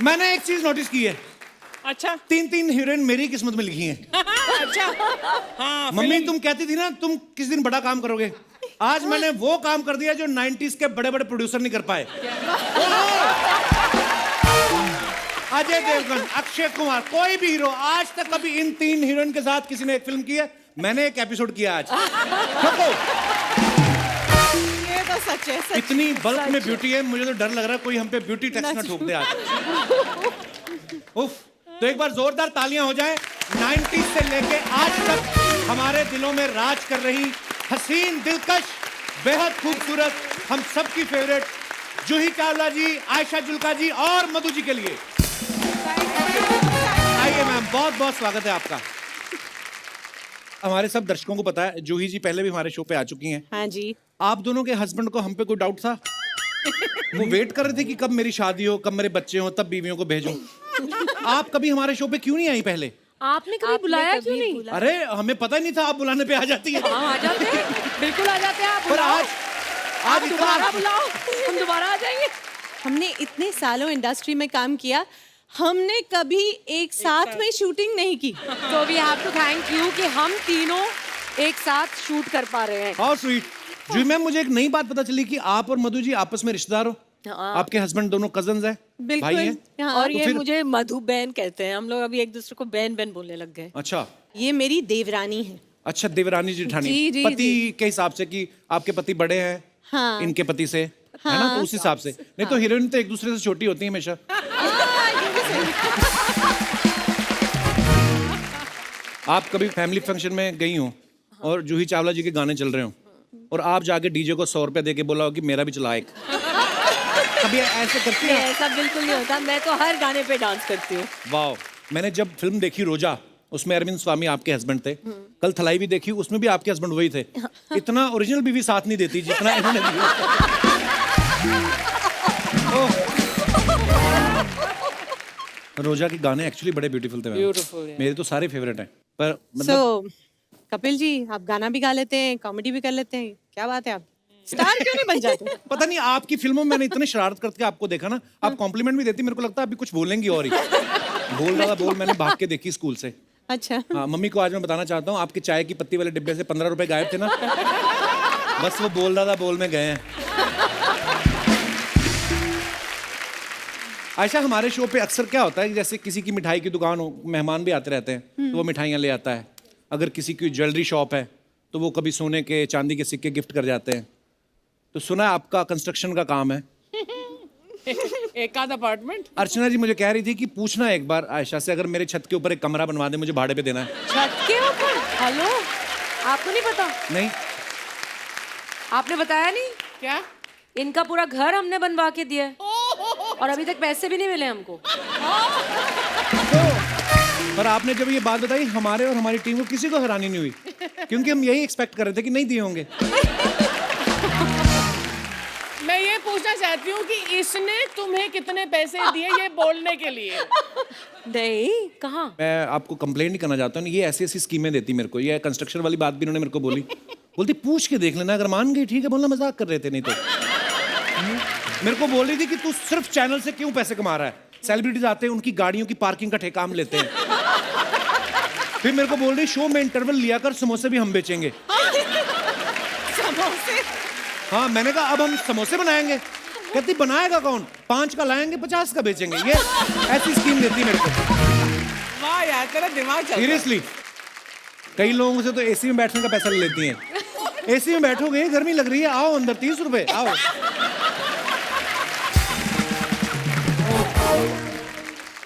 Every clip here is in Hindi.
मैंने एक चीज नोटिस की है। अच्छा। 3 हीरोइन मेरी किस्मत में लिखी हैं। अच्छा। हाँ, मम्मी तुम कहती थी ना तुम किस दिन बड़ा काम करोगे, आज मैंने वो काम कर दिया जो 90s के बड़े बड़े प्रोड्यूसर नहीं कर पाए। अजय देवगन, अक्षय कुमार, कोई भी हीरो आज तक कभी इन 3 हीरोइन के साथ किसी ने एक फिल्म की है। मैंने एक एपिसोड किया आज। ये तो सच है, सच। इतनी बल्क में ब्यूटी है, मुझे तो डर लग रहा है कोई हम पे ब्यूटी टैक्स ना ठोक दे आज। उफ, तो एक बार जोरदार तालियां हो जाएं 90s से लेके आज तक हमारे दिलों में राज कर रही हसीन, दिलकश, बेहद खूबसूरत, हम सबकी फेवरेट जूही चावला जी, आयशा जुल्का जी और मधु जी के लिए आइए मैम, बहुत बहुत स्वागत है आपका। हमारे सब दर्शकों को पता है जूही जी पहले भी हमारे शो पे आ चुकी हैं। हाँ जी। आप दोनों के हस्बैंड को हम पे कोई डाउट था? वो वेट कर रहे थे कि कब मेरी शादी हो, कब मेरे बच्चे हो, तब बीवियों को भेजूं। आप कभी हमारे शो पे क्यों नहीं आई पहले? आपने कभी बुलाया क्यों नहीं? अरे हमें पता नहीं था आप बुलाने पे आ जाती है। हाँ, आ जाते हैं, बिल्कुल आ जाते हैं। आप पर आज दोबारा बुलाओ, हम दोबारा आ जाएंगे। हमने इतने सालों इंडस्ट्री में काम किया, हमने कभी एक साथ में शूटिंग नहीं की। तो we have to thank you कि हम तीनों एक साथ शूट कर पा रहे हैं। How sweet. जी मैम, मुझे एक नई बात पता चली कि आप और मधु जी आपस में रिश्तेदार हो। आपके हस्बैंड दोनों कजन्स हैं, भाई हैं। और तो ये फिर... मुझे मधु बहन कहते हैं, हम लोग अभी एक दूसरे को बहन बहन बोलने लग गए। अच्छा, ये मेरी देवरानी है। अच्छा, देवरानी जेठानी। जी, जी, पति जी। के हिसाब से कि आपके पति बड़े हैं। हाँ। इनके पति से, है ना, तो उस हिसाब से। नहीं तो हीरोइन तो एक दूसरे से छोटी होती है हमेशा। आप कभी फैमिली फंक्शन में गई हो और जूही चावला जी के गाने चल रहे हो और आप जाके डीजे को 100 रुपया देके बोला हो कि मेरा भी चला एक, कभी ऐसे करती है? ऐसा बिल्कुल नहीं होता, मैं तो हर गाने पे डांस करती हूँ। वाह, मैंने जब फिल्म देखी रोजा, उसमें अरविंद स्वामी आपके हस्बैंड थे। कल थलाई भी देखी, उसमें भी आपके हस्बैंड वही थे। इतना ओरिजिनल बीवी साथ नहीं देती जितना इन्होंने दिया। रोजा के गाने एक्चुअली बड़े ब्यूटीफुल थे। Beautiful, मेरे तो सारे फेवरेट हैं, पर मतलब So, कपिल जी, आप गाना भी गा लेते हैं, कॉमेडी भी कर लेते हैं, क्या बात है, आप स्टार क्यों नहीं बन जाते? पता नहीं आपकी फिल्मों में मैंने इतने शरारत करके आपको देखा ना, आप कॉम्प्लीमेंट भी देती, मेरे को लगता है अभी कुछ बोलेंगी और ही। बोल रहा था बोल, मैंने भाग के देखी स्कूल से। अच्छा। हाँ, मम्मी को आज मैं बताना चाहता हूँ, आपके चाय की पत्ती वाले डिब्बे से 15 रुपए गायब थे ना, बस वो बोल रहा था बोल में गए हैं। आयशा, हमारे शो पे अक्सर क्या होता है कि जैसे किसी की मिठाई की दुकान हो, मेहमान भी आते रहते हैं, तो वो मिठाइयाँ ले आता है। अगर किसी की ज्वेलरी शॉप है तो वो कभी सोने के, चांदी के सिक्के गिफ्ट कर जाते हैं। तो सुना है आपका कंस्ट्रक्शन का काम है। एक आध अपार्टमेंट। अर्चना जी मुझे कह रही थी कि पूछना एक बार आयशा से, अगर मेरे छत के ऊपर एक कमरा बनवा दे, मुझे भाड़े पे देना है। छत के ऊपर? हेलो, आपको नहीं पता? नहीं, आपने बताया नहीं क्या? इनका पूरा घर हमने बनवा के दिया है और अभी तक पैसे भी नहीं मिले हमको। पर आपने जब ये बात बताई, हमारे और हमारी टीम को किसी को हैरानी नहीं हुई, क्योंकि हम यही एक्सपेक्ट कर रहे थे कि नहीं दिए होंगे। मैं ये पूछना चाहती हूँ कि इसने तुम्हें कितने पैसे दिए ये बोलने के लिए? नहीं, कहाँ? मैं आपको कंप्लेंट नहीं करना चाहता हूँ, ये ऐसी ऐसी स्कीमें देती मेरे को। ये कंस्ट्रक्शन वाली बात भी इन्होंने मेरे को बोली, बोलती पूछ के देख लेना, अगर मान गई ठीक है, बोलना मजाक कर रहे थे। नहीं तो मेरे को बोल रही थी कि तू सिर्फ चैनल से क्यों पैसे कमा रहा है, सेलिब्रिटीज आते हैं उनकी गाड़ियों की पार्किंग का ठेका हम लेते हैं। फिर मेरे को बोल रही शो में इंटरवल लिया कर, समोसे भी हम बेचेंगे। समोसे? हाँ, मैंने कहा अब हम समोसे बनाएंगे। कहती बनाएगा कौन, 5 का लाएंगे 50 का बेचेंगे। ये ऐसी स्कीम देती मेरे को। वाह यार, तेरा दिमाग चल रहा है। सीरियसली, कई लोगों से तो एसी में बैठने का पैसा ले लेती हैं। एसी में बैठोगे, गर्मी लग रही है, आओ अंदर, 30 रुपए, आओ।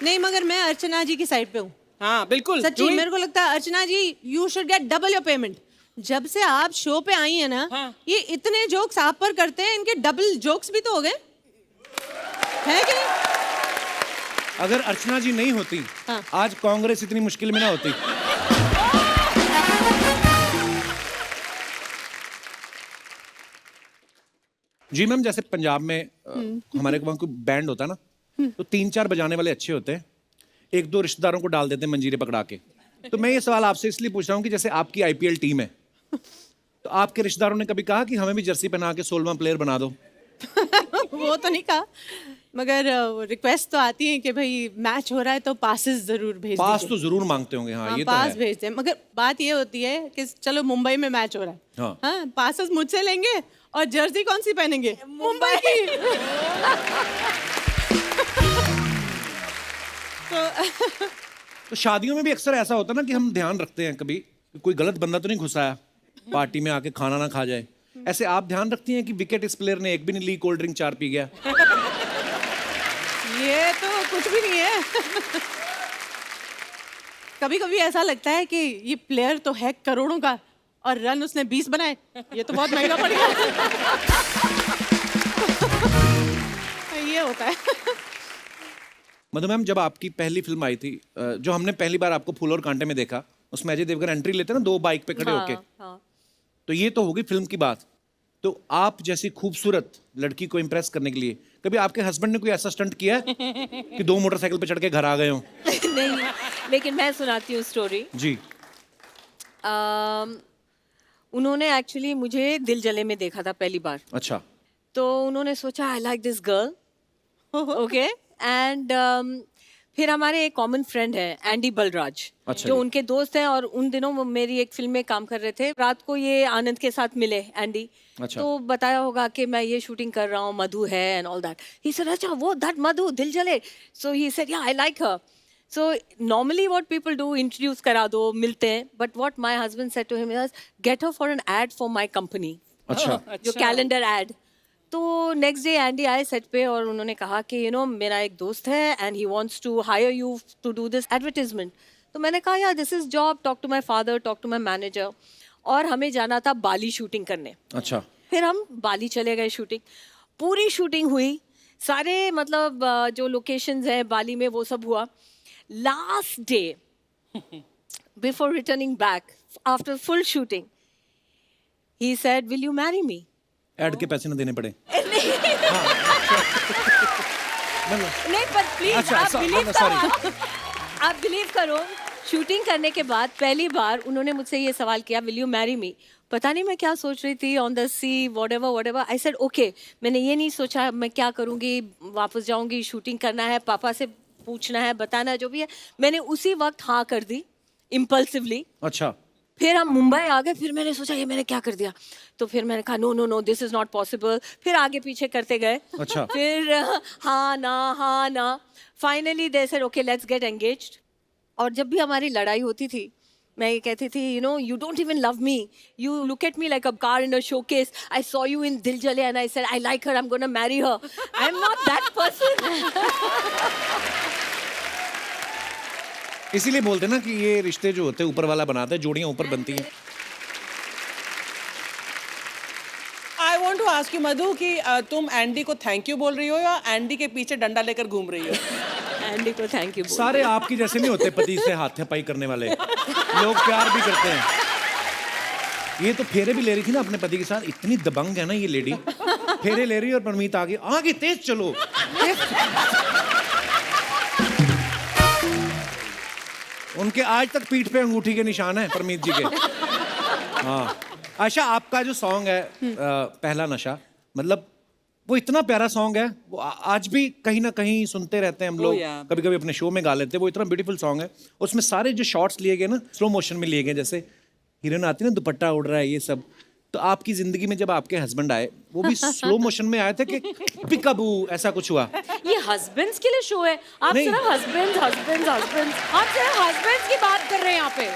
नहीं, मगर मैं अर्चना जी की साइड पे हूँ। हाँ बिल्कुल सच्ची, मेरे को लगता है Archana ji, you should get double your payment. जब से आप शो पे आई है ना, ये इतने जोक्स आप पर करते हैं, इनके डबल जोक्स भी तो हो गए, है कि नहीं? अगर अर्चना जी नहीं होती, आज कांग्रेस इतनी मुश्किल में ना होती। जी मैम, जैसे पंजाब में हमारे वहाँ कोई बैंड होता है ना, तो 3-4 बजाने वाले अच्छे होते हैं, 1-2 रिश्तेदारों को डाल देते हैं मंजीरे पकड़ा के। तो मैं ये सवाल आपसे इसलिए पूछ रहा हूँ कि जैसे आपकी आईपीएल टीम है, तो आपके रिश्तेदारों ने कभी कहा कि हमें भी जर्सी पहना के 16वां प्लेयर बना दो? वो तो नहीं कहा, मगर रिक्वेस्ट तो आती है कि भाई मैच हो रहा है तो पासेस जरूर भेज पास दीजिए। तो जरूर मांगते होंगे, हाँ, हाँ, ये तो पास है। भेजते हैं, मगर बात ये होती है कि चलो मुंबई में मैच हो रहा है, हाँ। हाँ, पासेस मुझसे लेंगे और जर्सी कौन सी पहनेंगे? मुंबई की। तो शादियों में भी अक्सर ऐसा होता है ना कि हम ध्यान रखते हैं कभी कि कोई गलत बंदा तो नहीं घुसाया पार्टी में आके खाना ना खा जाए। ऐसे आप ध्यान रखती हैं कि विकेट इस प्लेयर ने एक भी नहीं ली, कोल्ड ड्रिंक 4 पी गया? ये तो कुछ भी नहीं है। कभी कभी ऐसा लगता है कि ये प्लेयर तो है करोड़ों का और रन उसने 20 बनाए, ये तो बहुत महंगा पड़ गया। ये होता है। मधु मैम, जब आपकी पहली फिल्म आई थी, जो हमने पहली बार आपको फूल और कांटे में देखा, उसमें अजय देवगन एंट्री लेते हैं ना 2 बाइक पे खड़े होके, हाँ। तो ये तो होगी फिल्म की बात। तो आप जैसी खूबसूरत लड़की को इम्प्रेस करने के लिए कभी आपके हस्बैंड ने कोई ऐसा स्टंट किया है कि 2 मोटरसाइकिल पे चढ़ के घर आ गए हो? नहीं, लेकिन मैं सुनाती हूँ स्टोरी। जी। उन्होंने एक्चुअली मुझे दिल जले में देखा था पहली बार, अच्छा। तो उन्होंने सोचा I like this girl, okay, and फिर हमारे एक कॉमन फ्रेंड है एंडी बलराज, अच्छा जो जी। उनके दोस्त हैं, और उन दिनों वो मेरी एक फिल्म में काम कर रहे थे। रात को ये आनंद के साथ मिले एंडी, अच्छा। तो बताया होगा कि मैं ये शूटिंग कर रहा हूँ, मधु है and all that. He said अच्छा वो दैट मधु दिल जले, सो ही सेड या I like her. So normally what people do, introduce करा दो, मिलते हैं, but what my husband said to him was get her for an ad for my company, अच्छा। जो कैलेंडर एड। तो नेक्स्ट डे एंडी आए सेट पे और उन्होंने कहा कि यू नो मेरा एक दोस्त है and he wants to hire you to do this advertisement. तो मैंने कहा यार this is job, talk to my father, talk to my manager. और हमें जाना था बाली शूटिंग करने। अच्छा। फिर हम बाली चले गए शूटिंग, पूरी शूटिंग हुई, सारे मतलब जो लोकेशंस हैं बाली में वो सब हुआ। Last day before returning back after full shooting he said will you marry me. Add के पैसे ना देने पड़े? नहीं पर प्लीज अच्छा, आप बिलीव sorry. करो, आप बिलीव करो, शूटिंग करने के बाद पहली बार उन्होंने मुझसे ये सवाल किया विल यू मैरी मी। पता नहीं मैं क्या सोच रही थी, on the sea whatever I said okay. मैंने ये नहीं सोचा मैं क्या करूँगी, वापस जाऊँगी, शूटिंग करना है, पापा से पूछना है, बताना है, जो भी है। मैंने उसी वक्त हाँ कर दी इम्पल्सिवली। अच्छा। फिर हम मुंबई आ गए, फिर मैंने सोचा ये मैंने क्या कर दिया, तो फिर मैंने कहा no no no this is not possible. फिर आगे पीछे करते गए। अच्छा। फिर हाँ ना, finally they said okay let's get engaged. और जब भी हमारी लड़ाई होती थी मैं ये कहती थी you know you don't even love me, you look at me like a car in a showcase, I saw you in दिल जले and I said I like her, I am gonna marry her, I am not that person. इसीलिए बोलते हैं ना कि ये रिश्ते जो होते हैं ऊपर वाला बनाता है, जोड़ियां ऊपर बनती हैं। I want to ask you Madhu कि तुम एंडी को थैंक यू बोल रही हो या एंडी के पीछे डंडा लेकर घूम रही हो? एंडी को थैंक यू। सारे आपकी जैसे नहीं होते पति से हाथापाई करने वाले लोग, प्यार भी करते हैं। ये तो फेरे भी ले रही थी ना अपने पति के साथ, इतनी दबंग है ना ये लेडी, फेरे ले रही है और परमीत आगे तेज चलो। उनके आज तक पीठ पे अंगूठी के निशान है परमीत जी के। हाँ। आशा, आपका जो सॉन्ग है पहला नशा, मतलब वो इतना प्यारा सॉन्ग है, वो आज भी कहीं ना कहीं सुनते रहते हैं हम लोग, yeah. कभी कभी अपने शो में गा लेते हैं। वो इतना ब्यूटीफुल सॉन्ग है, उसमें सारे जो शॉट्स लिए गए ना स्लो मोशन में लिए गए, जैसे हीरोइन आती है ना दुपट्टा उड़ रहा है ये सब। तो आपकी जिंदगी में जब आपके हस्बैंड आए वो भी स्लो मोशन में आए थे कि पिकअबू ऐसा कुछ हुआ? ये हस्बैंड्स के लिए शो है, आप नहीं। सिर्फ हस्बैंड्स आप सिर्फ हस्बैंड्स की बात कर रहे हैं यहाँ पे।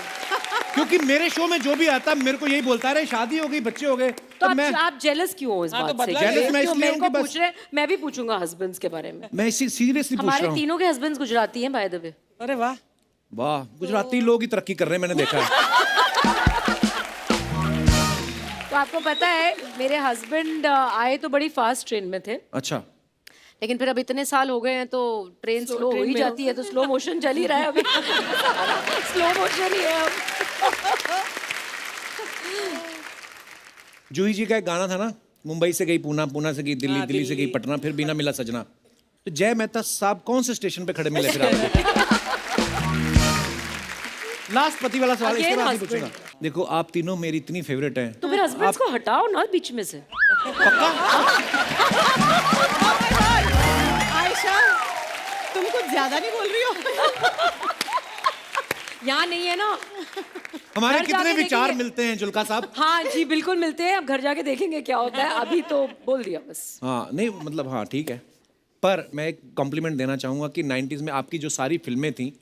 क्योंकि मेरे शो में जो भी आता है मेरे को यही बोलता है शादी हो गई, बच्चे हो गए, तो मैं आप जेलस क्यों हो इस हाँ, तो बात से? बदला Jealous मैं क्यों इसलिए मेरे हूँ को कि बस- पूछ रहे हैं? मैं भी पूछूंगा हस्बैंड्स के बारे में। मैं इसी सीरियसली पूछ हमारे रहा हूँ। तीनों के हस्बैंड्स गुजराती हैं बाय द वे। अरे वाह। वाह, गुजराती लोग ही तरक्की कर रहे हैं, मैंने देखा है। तो आपको पता है मेरे हस्बैंड आए तो बड़ी फास्ट ट्रेन में थे, अच्छा। लेकिन फिर अब इतने साल हो गए हैं तो ट्रेन स्लो हो ही जाती है, तो स्लो मोशन चल ही रहा है अभी। स्लो मोशन ही है अब। जूही जी का एक गाना था ना, मुंबई से गई पूना, पूना से गई दिल्ली, दिल्ली से गई पटना, फिर बिना मिला सजना। तो जय मेहता साहब कौन से स्टेशन पे खड़े मिले फिर आपको? लास्ट पति वाला सवाल, इसके Again बाद ही husband. पूछूंगा। देखो आप तीनों मेरी इतनी फेवरेट हैं, तो फिर हस्बैंड्स को हटाओ ना बीच में से। पक्का? I बहुत ज्यादा नहीं बोल रही हो? यहाँ नहीं है ना। हमारे घर कितने जाके विचार देखेंगे। मिलते हैं जुल्का साहब। हाँ जी बिल्कुल मिलते हैं, अब घर जाके देखेंगे क्या होता है, अभी तो बोल दिया बस। हाँ नहीं मतलब हाँ ठीक है, पर मैं एक कॉम्प्लीमेंट देना चाहूंगा कि 90s में आपकी जो सारी फिल्में थी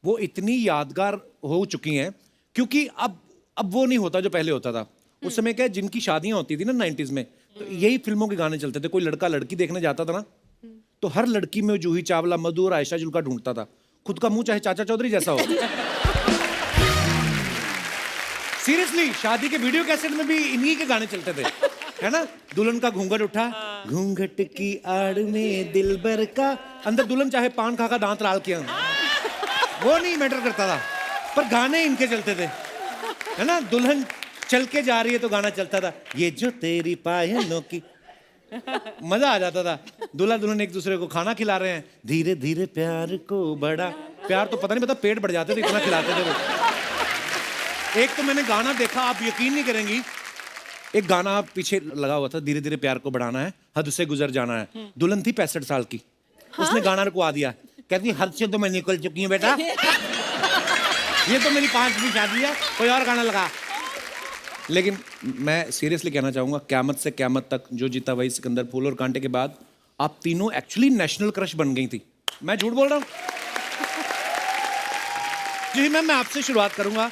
वो इतनी यादगार हो चुकी हैं, क्योंकि अब वो नहीं होता जो पहले होता था। उस समय क्या है, जिनकी शादियां होती थी ना 90s में, तो यही फिल्मों के गाने चलते थे। कोई लड़का लड़की देखने जाता था ना, तो हर लड़की में जूही चावला, मधु और आयशा जुल्का ढूंढता था। खुद का मुंह चाहे चाचा चौधरी जैसा हो। सीरियसली शादी के वीडियो कैसेट में भी इन्हीं के गाने चलते थे, है ना। दुल्हन का घूंघट उठा, घूंघट की आड़ में दिलबर का, अंदर दुल्हन चाहे पान खा का दांत लाल किया, वो नहीं मैटर करता था, पर गाने इनके चलते थे, है ना। दुल्हन चल के जा रही है तो गाना चलता था, ये जो तेरी पायलों की, मजा आ जाता था। दूल्हा दुल्हन एक दूसरे को खाना खिला रहे हैं, धीरे धीरे प्यार को बड़ा, प्यार तो पता नहीं पता पेट बढ़ जाते थे, इतना खिलाते थे वो। एक तो मैंने गाना देखा, आप यकीन नहीं करेंगी, एक गाना पीछे लगा हुआ था, धीरे धीरे प्यार को बढ़ाना है, हद से गुजर जाना है। दुल्हन थी 65 साल की, उसने गाना रुकवा दिया, कहती हद से तो मैं निकल चुकी हूँ बेटा, ये तो मेरी 5वीं शादी है, कोई और गाना लगा। लेकिन मैं सीरियसली कहना चाहूंगा, क़यामत से क़यामत तक, जो जीता वही सिकंदर, फूल और कांटे के बाद आप तीनों एक्चुअली नेशनल क्रश बन गई थी। मैं झूठ बोल रहा हूँ? जी मैम, मैं आपसे शुरुआत करूंगा।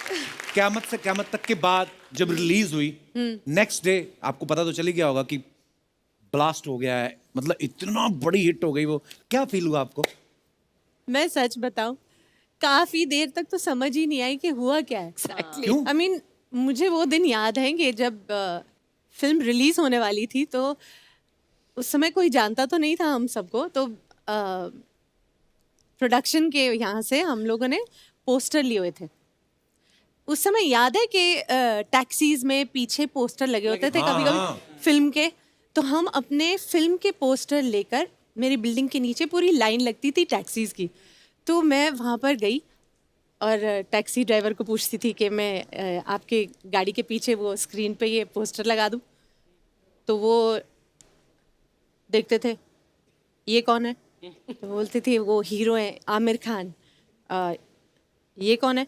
क़यामत से क़यामत तक के बाद जब रिलीज हुई, नेक्स्ट डे आपको पता तो चली गया होगा कि ब्लास्ट हो गया है, मतलब इतना बड़ी हिट हो गई वो, क्या फील हुआ आपको? मैं सच बताऊं, काफी देर तक तो समझ ही नहीं आई कि हुआ क्या है। क्यों? आई मीन मुझे वो दिन याद है कि जब फिल्म रिलीज होने वाली थी, तो उस समय कोई जानता तो नहीं था हम सबको, तो प्रोडक्शन के यहाँ से हम लोगों ने पोस्टर लिए हुए थे। उस समय याद है कि टैक्सीज में पीछे पोस्टर लगे होते थे कभी कभी फिल्म के, तो हम अपने फिल्म के पोस्टर लेकर, मेरी बिल्डिंग के नीचे पूरी लाइन लगती थी टैक्सीज की, तो मैं वहाँ पर गई और टैक्सी ड्राइवर को पूछती थी कि मैं आपके गाड़ी के पीछे वो स्क्रीन पे ये पोस्टर लगा दूँ, तो वो देखते थे ये कौन है, तो बोलती थी वो हीरो है आमिर खान। ये कौन है,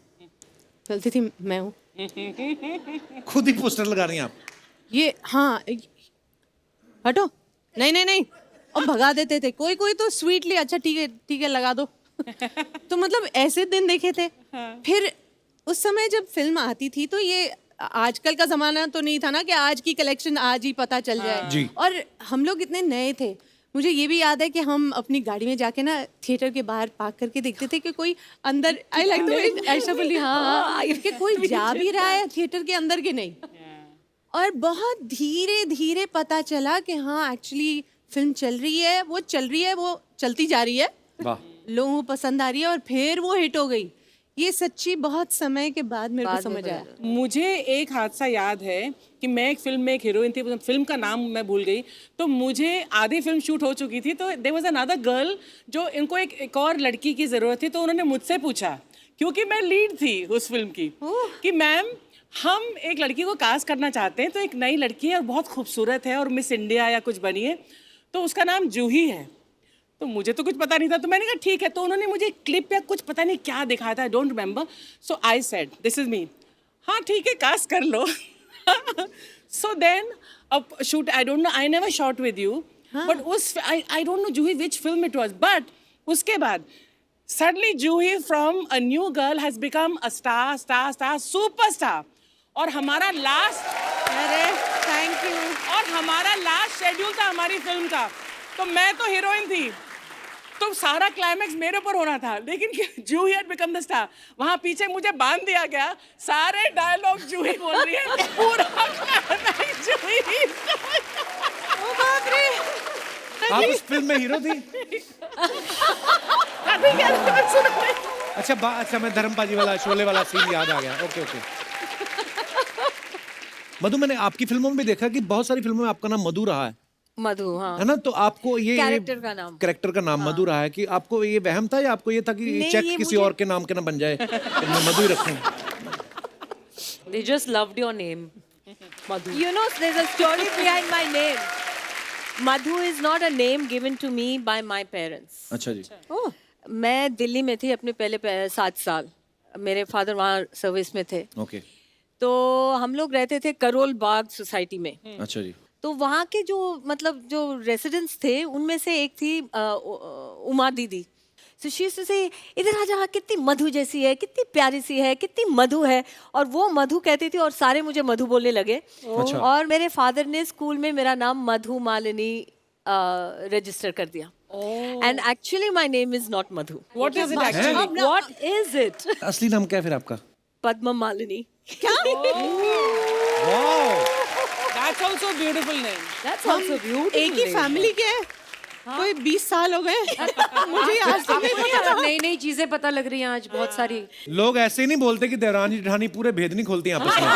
बोलती थी मैं हूँ। खुद ही पोस्टर लगा रही हैं आप? ये हाँ, हटो, नहीं नहीं नहीं, और भगा देते थे। कोई कोई तो स्वीटली अच्छा ठीक है लगा दो। तो मतलब ऐसे दिन देखे थे। फिर उस समय जब फिल्म आती थी, तो ये आजकल का जमाना तो नहीं था ना कि आज की कलेक्शन आज ही पता चल जाए। जी। और हम लोग इतने नए थे, मुझे ये भी याद है कि हम अपनी गाड़ी में जाके ना थिएटर के बाहर पार्क करके देखते थे कि कोई अंदर, आई लाइक द ऐसा बोली, हाँ कि कोई जा भी रहा है थिएटर के अंदर के नहीं। और बहुत धीरे धीरे पता चला कि हाँ एक्चुअली फिल्म चल रही है, वो चलती जा रही है, वाह। लोगों को पसंद आ रही है, और फिर वो हिट हो गई। ये सच्ची बहुत समय के बाद मेरे को समझ आया। मुझे एक हादसा याद है कि मैं एक फिल्म में एक हीरोइन थी, फिल्म का नाम मैं भूल गई, तो मुझे आधी फिल्म शूट हो चुकी थी, तो देयर वाज अनदर गर्ल, जो इनको एक और लड़की की ज़रूरत थी, तो उन्होंने मुझसे पूछा, क्योंकि मैं लीड थी उस फिल्म की, कि मैम हम एक लड़की को कास्ट करना चाहते हैं, तो एक नई लड़की है और बहुत खूबसूरत है और मिस इंडिया या कुछ बनी है, तो उसका नाम जूही है। तो मुझे तो कुछ पता नहीं था, तो मैंने कहा ठीक है। तो उन्होंने मुझे क्लिप या कुछ पता नहीं क्या दिखाया था, I don't remember, so I said this is me, हाँ ठीक है कास्ट कर लो। सो देन अब shoot, I don't know, I never shot with you, but उस I don't know Juhi which film it was, but उसके बाद suddenly Juhi from a new girl has become a star superstar. और हमारा लास्ट, अरे थैंक यू, और हमारा लास्ट शेड्यूल था हमारी फिल्म का, तो मैं तो हीरोइन थी, तो सारा क्लाइमैक्स मेरे ऊपर होना था, लेकिन जूही हैड बिकम द स्टार। वहां पीछे मुझे बांध दिया गया, सारे डायलॉग जूही बोल रही है, पूरा क्लाइमैक्स जूही। ओ बाप रे, आप उस फिल्म में हीरो थी? अच्छा मैं धर्मपाजी वाला शोले वाला सीन याद आ गया। ओके। मधु, मैंने आपकी फिल्मों में भी देखा कि बहुत सारी फिल्मों में आपका नाम मधु रहा है, मधु, हाँ है ना। तो आपको ये कैरेक्टर का नाम मधु रहा है, कि आपको ये वहम था या आपको ये था कि नहीं, चेक ये किसी और के नाम के ना बन जाए, तो मैं मधु ही रखूं? They just loved your name, Madhu. You know, there's a story behind my name. Madhu is not a name given to me by my parents. अच्छा जी। ओह मैं दिल्ली में थी अपने पहले 7 साल, मेरे फादर वहाँ सर्विस में थे। ओके। तो हम लोग रहते थे करोल बाग सोसाइटी में। अच्छा जी। तो वहाँ के जो मतलब जो रेसिडेंट्स थे उनमें से एक थी उमा दीदी। सो शी यूज्ड टू से, इधर आ जा, कितनी मधु जैसी है, कितनी प्यारी सी है, कितनी मधु है। और वो मधु कहती थी और सारे मुझे मधु बोलने लगे। अच्छा। और मेरे फादर ने स्कूल में मेरा नाम मधु मालिनी रजिस्टर कर दिया। And actually my name is not Madhu. What is it actually? What is it? असली नाम क्या है फिर आपका? पद्म Malini. That's also a beautiful name. That's also beautiful. एक ही फैमिली के हैं। कोई 20 साल हो गए मुझे आज तक नहीं पता था। नई नई चीजें पता लग रही हैं आज बहुत सारी। लोग ऐसे ही नहीं बोलते कि देवरानी जेठानी पूरे भेद नहीं खोलती आपस में।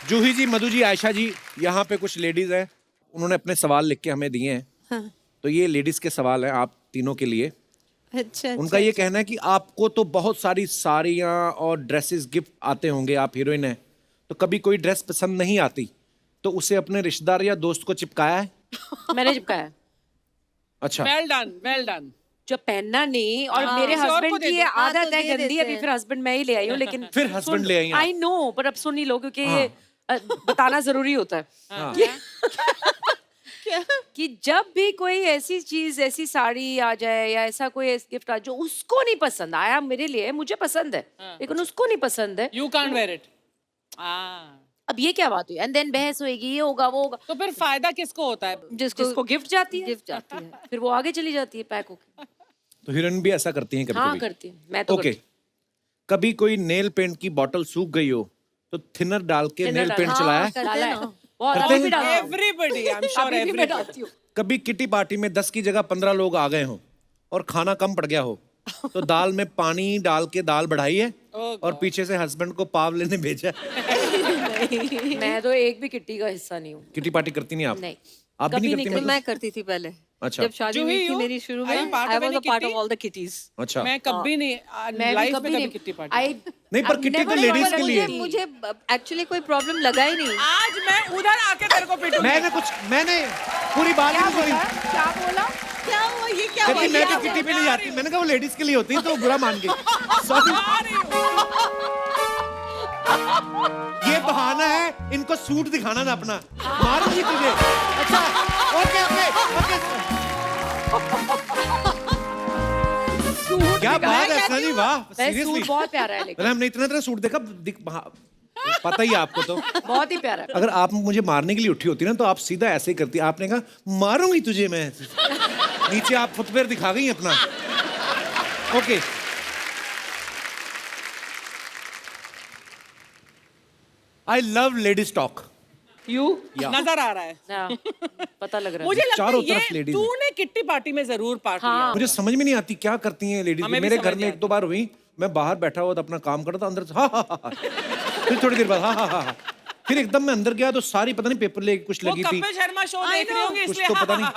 जूही जी, मधु जी, आयशा जी, यहाँ पे कुछ लेडीज हैं, उन्होंने अपने सवाल लिख के हमें दिए हैं। हाँ। तो ये लेडीज के सवाल हैं आप तीनों के लिए। अच्छा, उनका ये कहना है कि आपको तो बहुत सारी साड़ियाँ और ड्रेसेस गिफ्ट आते होंगे, आप हीरोइन हैं, तो कभी कोई ड्रेस पसंद नहीं आती तो उसे अपने रिश्तेदार या दोस्त को चिपकाया है? मैंने चिपकाया अच्छा। Well done, well done. जो पहनना नहीं। और मेरे किसी और को हस्बैंड दे की ये दो। हाँ, आदत तो है दे गंदी। देते अभी हैं। फिर हस्बैंड मैं ही ले आई हूँ लेकिन फिर husband ले आई हैं आप। आई नो, पर अब सुन ही लो क्योंकि हाँ। ये बताना जरूरी होता है हाँ। कि जब भी कोई ऐसी चीज, ऐसी साड़ी आ जाए या ऐसा कोई गिफ्ट आ जो उसको नहीं पसंद आया, मेरे लिए मुझे पसंद है लेकिन उसको नहीं पसंद है, You can't wear it. Ah. अब ये क्या बात हुई? एंड देन बहस होएगी, ये होगा वो होगा। तो फिर फायदा किसको होता है? जिसको गिफ्ट जाती है गिफ्ट जाती है। फिर वो आगे चली जाती है पैक होके। तो हीरोइन भी ऐसा करती हैं कभी हाँ कभी? करती हूँ मैं तो। ओके। कभी कोई नेल पेंट की बोतल सूख गई हो तो थिनर डाल के Thinner नेल डाल- पेंट हाँ, चलाया है? डाला है। बहुत करते अभी भी हैं? डालती हूँ। Everybody, I'm sure अभी भी मैं everybody. डालती हूँ। कभी किटी पार्टी में 10 की जगह 15 लोग आ गए हो और खाना कम पड़ गया हो तो दाल में पानी डाल के दाल बढ़ाई है और पीछे से हस्बैंड को पाव लेने भेजा है? मैं तो एक भी किट्टी का हिस्सा नहीं हूँ। किटी पार्टी करती नहीं आप? नहीं। आप भी कभी नहीं नहीं करती तो मतलब? मैं करती थी पहले। अच्छा। जब शादी Juhi, हुई थी you? मेरी शुरू Are you में, part I of was any a part of kitty? All the kitty's. अच्छा। मैं कभी नहीं मैं लाइफ में कभी कभी नहीं किट्टी पार्टी। आई नहीं, पर किट्टी तो लेडीज के लिए। मुझे एक्चुअली कोई प्रॉब्लम लगा ही नहीं। आज मैं उधर आके तेरे को पिटूंगी। मैंने पूरी बात नहीं सुनी। क्या बोला? क्या हुआ ये क्या हुआ? कहती मैं तो किटी पे नहीं जाती। मैंने कहा वो लेडीज के लिए होती है तो बुरा मान गई। सॉरी। ये बहाना है इनको सूट दिखाना ना अपना। मारूंगी तुझे। अच्छा। Okay okay okay. क्या बात है सना जी, वाह। सीरियसली सूट बहुत प्यारा है लेकिन। हमने इतना शूट देखा, पता ही है आपको तो। बहुत ही प्यारा है। अगर आप मुझे मारने के लिए उठी होती ना तो आप सीधा ऐसे ही करती। आपने कहा मारूंगी तुझे मैं। नीचे आप फुटवेयर दिखा गई अपना। Okay. I love ladies talk. You नजर आ रहा है। हाँ, पता लग रहा है। मुझे लगता है चारों तरफ ये ladies तूने किट्टी पार्टी में जरूर पार्ट लिया। मुझे समझ में नहीं आती क्या करती हैं लेडीज। हमें भी मेरे समझ घर में नहीं एक दो बार हुई, मैं बाहर बैठा हुआ था अपना काम कर रहा था, अंदर से हा। फिर थोड़ी देर बाद हा। फिर एकदम मैं अंदर गया तो सारी पता नहीं पेपर लेके कुछ वो लगी थी, कपिल शर्मा शो देख रही होंगी कुछ इसलिए तो पता नहीं।